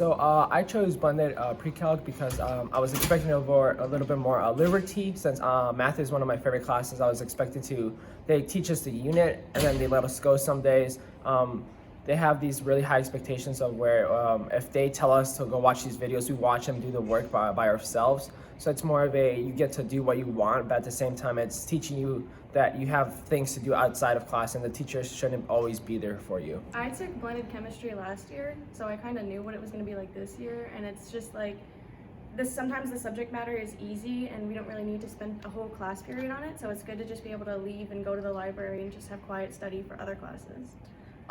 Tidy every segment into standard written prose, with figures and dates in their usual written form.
I chose blended pre-calc because I was expecting a little bit more liberty since math is one of my favorite classes. I was expecting they teach us the unit and then they let us go some days. They have these really high expectations of where if they tell us to go watch these videos, we watch them do the work by ourselves. So it's more of you get to do what you want, but at the same time, it's teaching you that you have things to do outside of class and the teachers shouldn't always be there for you. I took blended chemistry last year, so I kind of knew what it was going to be like this year, and it's just like sometimes the subject matter is easy and we don't really need to spend a whole class period on it, so it's good to just be able to leave and go to the library and just have quiet study for other classes.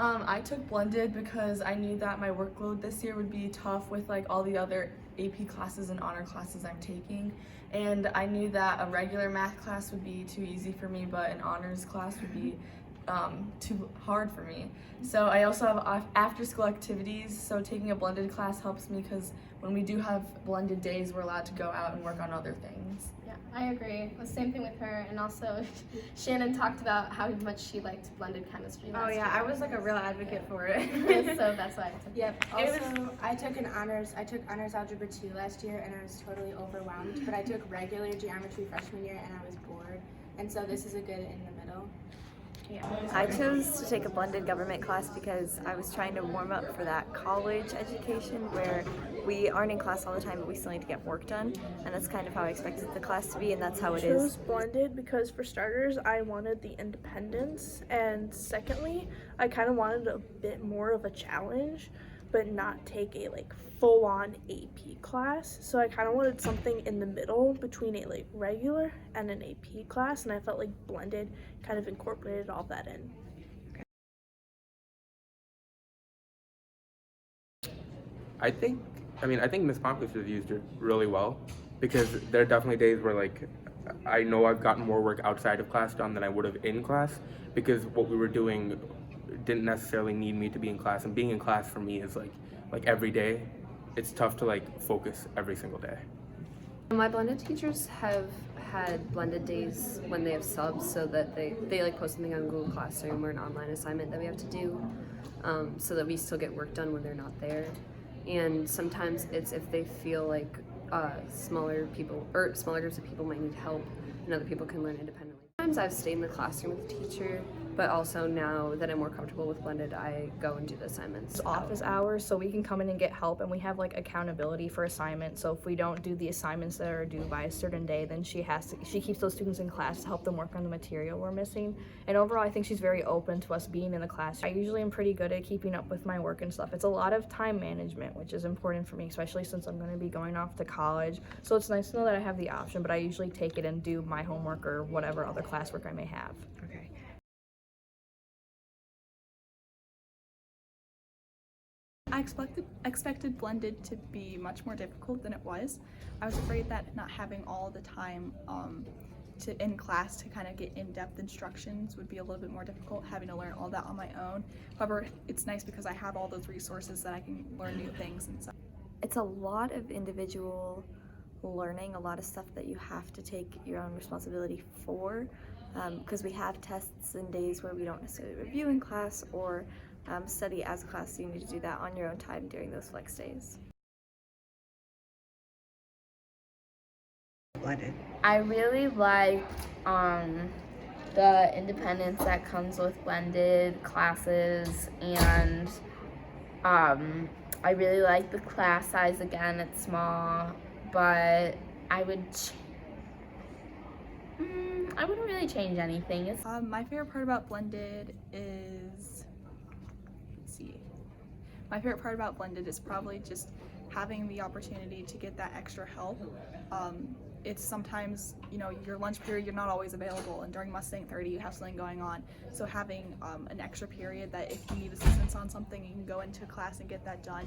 I took blended because I knew that my workload this year would be tough with like all the other AP classes and honor classes I'm taking, and I knew that a regular math class would be too easy for me, but an honors class would be too hard for me. So I also have after school activities, so taking a blended class helps me because when we do have blended days, we're allowed to go out and work on other things. Yeah, I agree. The same thing with her, and also Shannon talked about how much she liked blended chemistry. Oh yeah, I was like a real advocate for it. So that's why I took it. Yep. Also, I took honors algebra 2 last year, and I was totally overwhelmed. But I took regular geometry freshman year, and I was bored. And so this is a good in the middle. Yeah. I chose to take a blended government class because I was trying to warm up for that college education where we aren't in class all the time, but we still need to get work done, and that's kind of how I expected the class to be, and that's how it is. I chose blended because for starters, I wanted the independence, and secondly, I kind of wanted a bit more of a challenge, but not take a full-on AP class. So I kind of wanted something in the middle between a regular and an AP class, and I felt like blended kind of incorporated all that in. I think Miss Pompous has used it really well because there are definitely days where I know I've gotten more work outside of class done than I would have in class because what we were doing didn't necessarily need me to be in class, and being in class for me is like every day. It's tough to focus every single day. My blended teachers have had blended days when they have subs, so that they post something on Google Classroom or an online assignment that we have to do, so that we still get work done when they're not there. And sometimes it's if they feel like smaller groups of people might need help and other people can learn independently. Sometimes I've stayed in the classroom with the teacher, but also now that I'm more comfortable with blended, I go and do the assignments. Office hours, so we can come in and get help, and we have accountability for assignments. So if we don't do the assignments that are due by a certain day, then she keeps those students in class to help them work on the material we're missing. And overall, I think she's very open to us being in the class. I usually am pretty good at keeping up with my work and stuff. It's a lot of time management, which is important for me, especially since I'm going to be going off to college. So it's nice to know that I have the option, but I usually take it and do my homework or whatever other classwork I may have. Okay. I expected blended to be much more difficult than it was. I was afraid that not having all the time in class to kind of get in-depth instructions would be a little bit more difficult, having to learn all that on my own. However, it's nice because I have all those resources that I can learn new things and stuff. It's a lot of individual learning, a lot of stuff that you have to take your own responsibility for, because we have tests and days where we don't necessarily review in class or study as a class, so you need to do that on your own time during those flex days. I really like the independence that comes with blended classes, and I really like the class size. Again, it's small, but I wouldn't really change anything. My favorite part about blended is, my favorite part about blended is probably just having the opportunity to get that extra help. It's sometimes, your lunch period, you're not always available, and during Mustang 30 you have something going on. So having an extra period that if you need assistance on something, you can go into class and get that done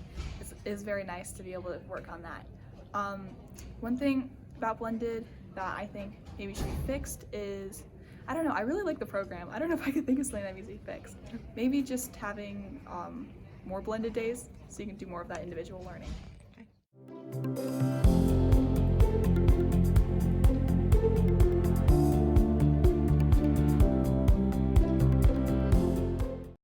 is very nice to be able to work on that. One thing about blended that I think maybe should be fixed is, I don't know, I really like the program. I don't know if I could think of something that needs to be fixed. Maybe just having more blended days so you can do more of that individual learning. Okay.